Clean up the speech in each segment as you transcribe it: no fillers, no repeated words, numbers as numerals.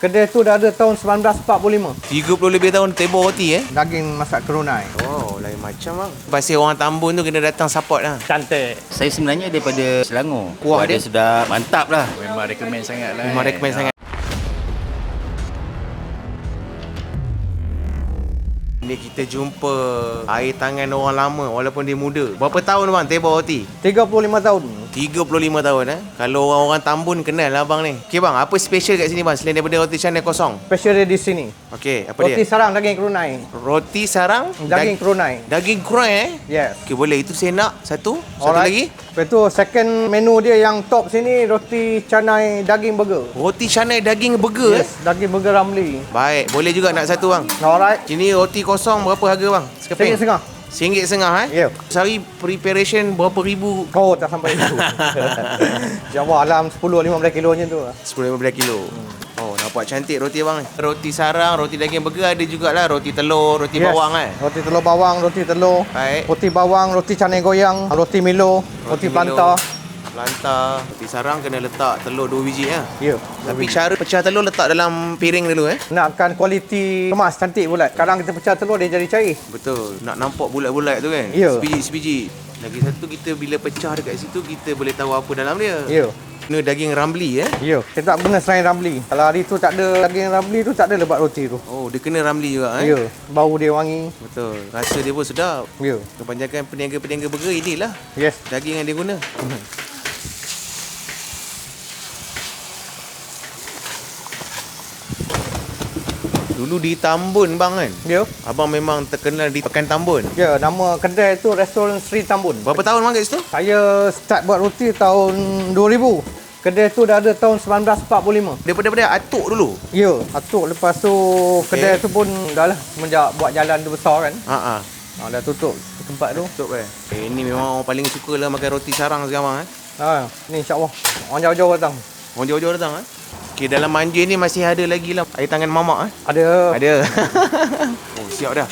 Kedai tu dah ada tahun 1945. 30 lebih tahun table roti Daging masak kerunai. Wow, lain macam bang. Pasti orang Tambun tu kena datang support lah. Cantik. Saya sebenarnya daripada Selangor. Kuah dia sudah mantap lah. Memang recommend sangat lah. Memang recommend sangat. Ni kita jumpa air tangan orang lama walaupun dia muda. Berapa tahun bang table roti? 35 tahun. 35 tahun Kalau orang-orang Tambun kenal lah abang ni. Okey bang, apa special kat sini bang selain daripada roti canai kosong? Special dia di sini. Okey, apa Roti dia? sarang daging kerunai. Roti sarang Daging kerunai. daging kurang Yes. Okey, boleh. Itu saya nak satu Alright. lagi. Lepas tu second menu dia yang top sini roti canai daging burger. Roti canai daging burger Yes, daging burger Ramly. Baik, boleh juga nak satu bang. Alright. Sini roti kosong berapa harga bang? Sekeping? RM1.50. RM1.50 Ya. Sehari preparation berapa ribu? Oh, tak sampai itu. InsyaAllah dalam 10-15 kilo macam tu. 10-15 kilo. Oh, nampak cantik roti abang ni. Roti sarang, roti daging burger ada jugalah. Roti telur, roti bawang Roti telur bawang, roti telur. Baik. Roti bawang, roti canai goyang, roti Milo, roti planta. Planta. Roti sarang kena letak telur 2 biji Ya. Tapi cara pecah telur letak dalam piring dulu Nakkan kualiti kemas cantik bulat. Kadang kita pecah telur dia jadi cair. Betul. Nak nampak bulat-bulat tu kan? Ya. Sebiji-sebiji. Lagi satu kita bila pecah dekat situ kita boleh tahu apa dalam dia. Ya. Kena daging Ramly Ya. Kita tak guna selain Ramly. Kalau hari tu tak ada daging Ramly tu tak ada lebat roti tu. Oh, dia kena Ramly juga Ya. Bau dia wangi. Betul. Rasa dia pun sedap. Ya. Kebanyakan peniaga-peniaga burger inilah Yes. daging yang dia guna. Dulu di Tambun bang kan? Ya. Abang memang terkenal di Pekan Tambun. Ya, nama kedai tu Restoran Sri Tambun. Berapa tahun bang kat situ? Saya start buat roti tahun 2000. Kedai tu dah ada tahun 1945. Daripada atuk dulu? Ya, atuk lepas tu kedai tu pun dah lah menjak buat jalan tu besar kan. Haa. Dah tutup tempat tu. Betul kan? Ini memang orang paling suka lah makan roti sarang sekarang Ni insya-Allah. Orang jauh-jauh datang. Orang jauh-jauh datang Okey, dalam manja ni masih ada lagi lah air tangan mamak Ada. Ada. Oh, siap dah.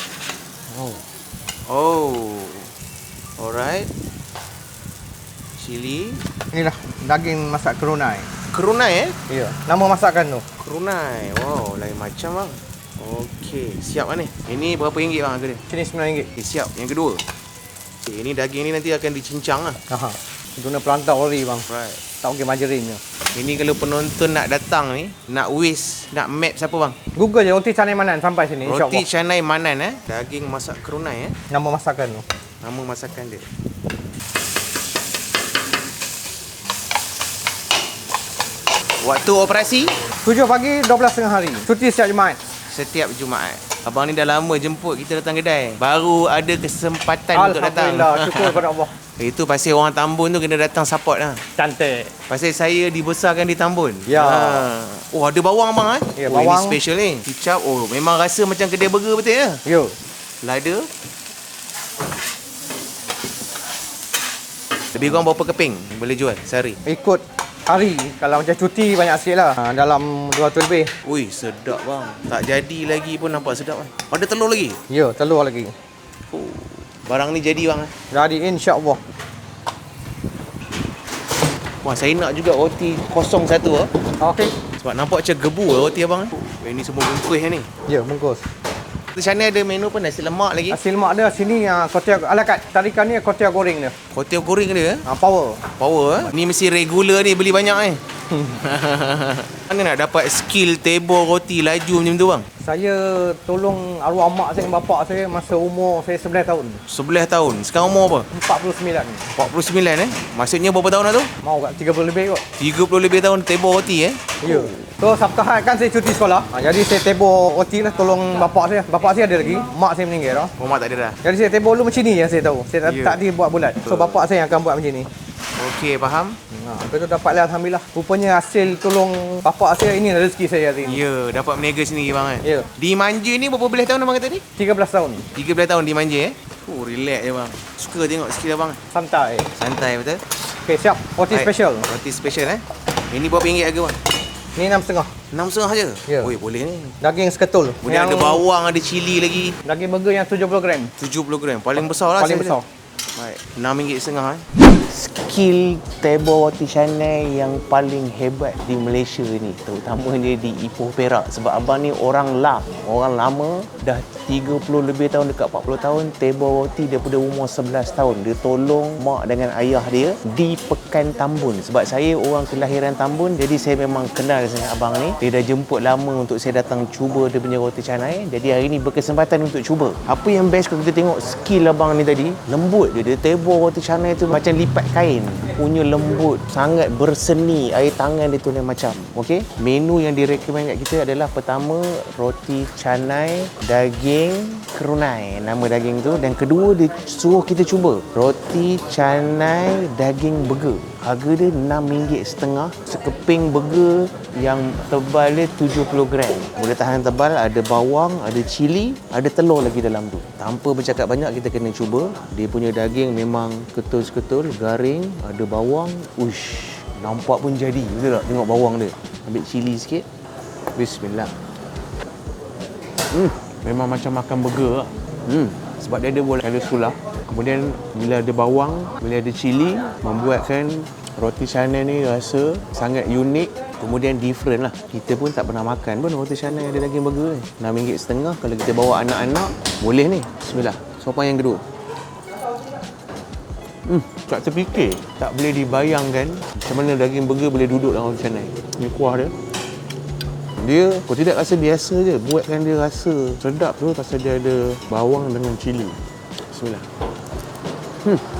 Oh. Alright. Cili. Inilah daging masak kerunai. Kerunai Ya. Nama masakan tu. Kerunai. Wow, lain macam bang. Okey, siap ni. Ini berapa ringgit bang harga dia? Sini RM9. Okey, siap. Yang kedua. Okey, ini daging ni nanti akan dicincang lah. Aha. Guna pelantau ori bang. Right. Tak okey margarin je. Ini kalau penonton nak datang ni, nak waste, nak map siapa bang? Google je roti canai manan sampai sini Roti insya-Allah. canai manan daging masak kerunai Nama masakan tu. Nama masakan dia. Waktu operasi 7 pagi 12 hari. Cuti setiap Jumaat. setiap Jumaat. Abang ni dah lama jemput kita datang kedai. Baru ada kesempatan untuk datang. Alhamdulillah, syukur kepada Allah. Itu pasal orang Tambun tu kena datang support lah. Cantik. Pasal saya dibesarkan di Tambun. Ya. Oh, ada bawang bang Ya, Oh, bawang. ini special ni. Kicap. Oh, memang rasa macam kedai burger betul ya? Ya. Lada. Lebih kurang berapa keping boleh jual sehari? Ikut hari. Kalau macam cuti banyak sikit lah. Dalam 200 lebih. Ui, sedap bang. Tak jadi lagi pun nampak sedap kan. Ada telur lagi? Ya, telur lagi. Oh, barang ni jadi bang. Jadi insya-Allah. Wah, saya nak juga roti kosong satu Okey. Sebab nampak macam gebu roti abang Ini semua bungkus ni. Ya, bungkus. Di sana ada menu pun nasi lemak lagi. Nasi lemak dia sini kotiau ala kat tarikan ni kotiau goreng dia. Kotiau goreng dia. Power. Power Ni mesti regular ni beli banyak Mana nak dapat skill table roti laju macam tu bang? Saya tolong arwah mak saya dan bapak saya masa umur saya 11 tahun. 11 tahun. Sekarang umur apa? 49. 49 Maksudnya berapa tahun dah tu? Mau kat 30 lebih kot. 30 lebih tahun table roti Ya. So Sabtu Ahad kan saya cuti sekolah. Jadi saya tebo roti lah tolong bapak saya. Bapak saya ada lagi. Mak saya meninggal dah. Oh, mak tak ada dah. Jadi saya tebo dulu macam ni je saya tahu. Saya Ya. tak dia buat bulat. So bapak saya yang akan buat macam ni. Okey, faham? Lepas tu dapatlah alhamdulillah. Rupanya hasil tolong bapak saya ini rezeki saya hari ni. Ya, dapat berniaga sendiri bang Ya. Di Manja ni berapa belas tahun abang kata tadi? 13 tahun. 13 tahun di Manja Oh, relax je bang. Suka tengok skill abang. Santai. Santai betul? Okey, siap. Roti Baik. special. Roti special Ini berapa ringgit harga bang? Ni 6,5. 6.5 je? Ya. Oi, boleh ni. Daging seketul. Boleh ada bawang, ada cili lagi. Daging burger yang 70 gram. 70 gram. Paling besar lah. Paling saiz dia. besar. Baik, RM6.50 Skill table roti canai yang paling hebat di Malaysia ni, terutamanya di Ipoh Perak. Sebab abang ni orang lama, dah 30 lebih tahun, dekat 40 tahun table roti daripada umur 11 tahun. Dia tolong mak dengan ayah dia di Pekan Tambun. Sebab saya orang kelahiran Tambun, jadi saya memang kenal dengan abang ni. Dia dah jemput lama untuk saya datang cuba dia punya roti canai. Jadi hari ni berkesempatan untuk cuba. Apa yang best kalau kita tengok skill abang ni tadi, lembut dia table roti canai tu macam lipat kain, punya lembut, sangat berseni, air tangan dia tu lain macam. Okey, menu yang direkomend kat kita adalah pertama roti canai daging kerunai, nama daging tu, dan kedua dia suruh kita cuba roti canai daging burger. Harga dia RM6.50. Sekeping burger yang tebal dia 70 gram. Boleh tahan tebal, ada bawang, ada cili, ada telur lagi dalam tu. Tanpa bercakap banyak, kita kena cuba. Dia punya daging memang ketul-ketul, garing, ada bawang. Uish, nampak pun jadi. Betul tak? Tengok bawang dia. Ambil cili sikit. Bismillah. Memang macam makan burger lah. Sebab dia ada bola sulah. Kemudian bila ada bawang, bila ada cili, membuatkan roti canai ni rasa sangat unik. Kemudian different lah. Kita pun tak pernah makan pun roti canai ada daging burger ni. RM6.50. Kalau kita bawa anak-anak, boleh ni. Bismillah. Sopan yang kedua. Tak terfikir, tak boleh dibayangkan macam mana daging burger boleh duduk dalam roti canai. Ni kuah dia. Dia, kau tidak rasa biasa je. Buatkan dia rasa sedap tu pasal dia ada bawang dengan cili. Bismillah.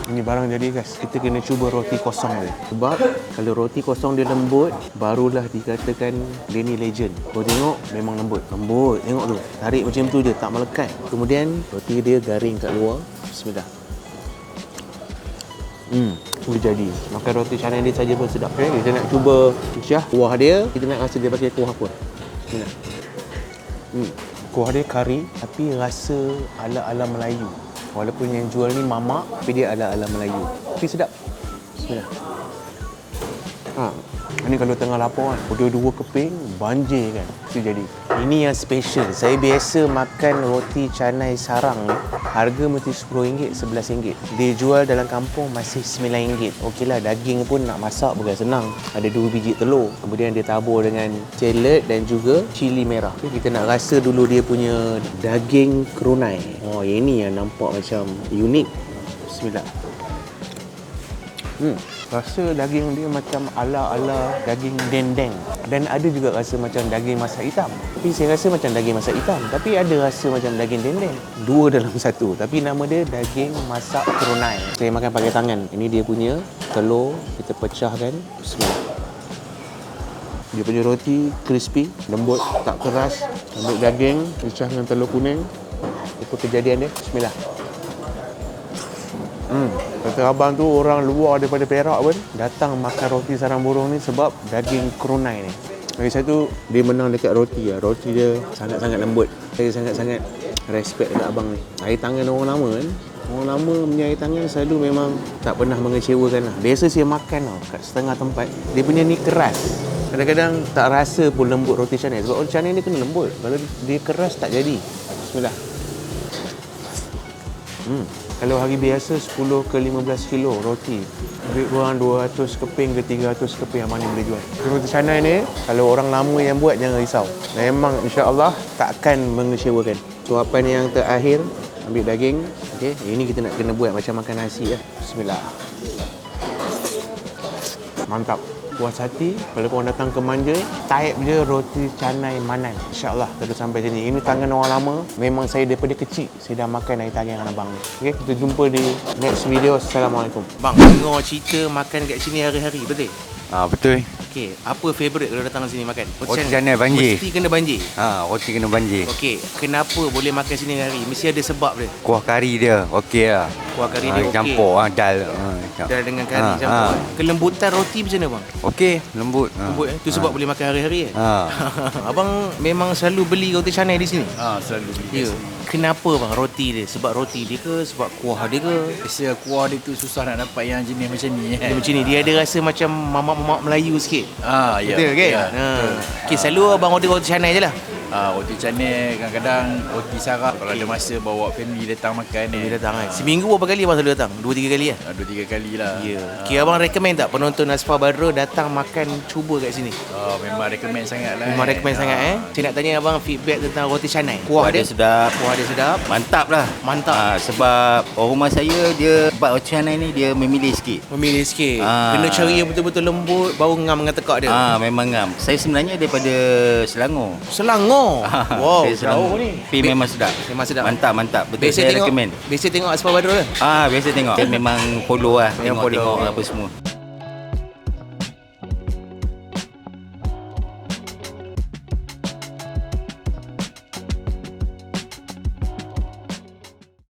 Ini barang jadi guys. Kita kena cuba roti kosong dia. Sebab kalau roti kosong dia lembut, barulah dikatakan dia ni legend. Kau tengok memang lembut. Lembut, tengok tu. Tarik macam tu je, tak melekat. Kemudian roti dia garing kat luar. Bismillah. Boleh jadi. Makan roti canai dia saja pun sedap. Okay, kita nak cuba Syah kuah dia. Kita nak rasa dia pakai kuah apa. Bismillah. Kuah dia kari tapi rasa ala-ala Melayu. Walaupun yang jual ni mamak, tapi dia ala-ala Melayu. Tapi sedap. Bismillah. Ini kalau tengah lapar kan, dua keping, banjir kan. Itu jadi. Ini yang special. Saya biasa makan roti canai sarang ni, harga mesti RM10, RM11. Dia jual dalam kampung masih RM9. Okeylah, daging pun nak masak bukan senang. Ada 2 biji telur. Kemudian dia tabur dengan celet dan juga cili merah. Okay, kita nak rasa dulu dia punya daging kerunai. Oh, ini yang nampak macam unik. Bismillah. Rasa daging dia macam ala-ala daging dendeng. Dan ada juga rasa macam daging masak hitam. Tapi saya rasa macam daging masak hitam. Tapi ada rasa macam daging dendeng. Dua dalam satu. Tapi nama dia daging masak kerunai. Saya makan pakai tangan. Ini dia punya telur. Kita pecahkan. Bismillah. Dia punya roti crispy, lembut, tak keras. Ambil daging, pecah dengan telur kuning. Apa kejadian dia? Bismillah. Kata abang tu orang luar daripada Perak pun datang makan roti sarang burung ni sebab daging kerunai ni. Lagi satu, dia menang dekat roti lah. Roti dia sangat-sangat lembut. Saya sangat-sangat respect dekat abang ni. Air tangan orang lama kan. Orang lama punya air tangan selalu memang tak pernah mengecewakan lah. Biasa saya makan tau kat setengah tempat, dia punya ni keras. Kadang-kadang tak rasa pun lembut roti canai. Sebab roti canai ni kena lembut. Kalau dia keras tak jadi. Bismillah. Kalau hari biasa 10 ke 15 kilo roti, lebih kurang 200 keping ke 300 keping yang mana boleh jual. Roti canai ni, kalau orang lama yang buat jangan risau. Memang insya-Allah takkan mengecewakan. Suapan yang terakhir, ambil daging. Okey, ini kita nak kena buat macam makan nasi lah. Bismillah. Mantap. Puas hati, kalau korang datang ke Manja, type je roti canai Manan. InsyaAllah terus sampai sini. Ini tangan orang lama. Memang saya daripada kecil, saya dah makan air tangan dengan abang ni. Okay, kita jumpa di next video. Assalamualaikum. Bang, dengar cerita makan kat sini hari-hari, betul? Betul. Okey, apa favourite kalau datang ke sini makan? Roti canai banjir. Mesti kena banjir. Roti kena banjir. Okey, kenapa boleh makan sini hari? Mesti ada sebab dia. Kuah kari dia okey lah. Kuah kari dia okey. Campur dal. Dal dengan kari campur. Kelembutan roti macam mana bang? Okey, lembut. Lembut Itu sebab boleh makan hari-hari Abang memang selalu beli roti canai di sini? Selalu beli. Ya. Kenapa bang roti dia? Sebab roti dia ke? Sebab kuah dia ke? Biasa kuah dia tu susah nak dapat yang jenis macam ni Dia macam ni, dia ada rasa macam mamak-mamak Melayu sikit. Ya. Betul kan? Ya, Okey, selalu abang order roti canai je lah. Roti canai kadang-kadang roti sarap. Kalau ada masa bawa family datang makan Dia datang kan. Seminggu berapa kali abang selalu datang? 2-3 kali kan? 2-3 kali lah. Ya. Kira abang recommend tak penonton Asfar Badrul datang makan cuba kat sini? Memang recommend sangat lah. Memang recommend sangat Saya nak tanya abang feedback tentang roti canai. Kuah dia sedap. Kuah dia sedap. Mantap lah. Mantap. Sebab orang rumah saya dia buat roti canai ni dia memilih sikit. Memilih sikit. Ah. Kena cari yang betul-betul lembut, bau ngam dengan tekak dia. Memang ngam. Saya sebenarnya daripada Selangor. Selangor. Wow, Saya Selangor. jauh ni. Tapi memang sedap. Memang sedap. Mantap. Betul, saya recommend. Biasa tengok Asfar Badrul ke? Biasa tengok. Saya memang follow lah. Memang follow. Tengok apa semua.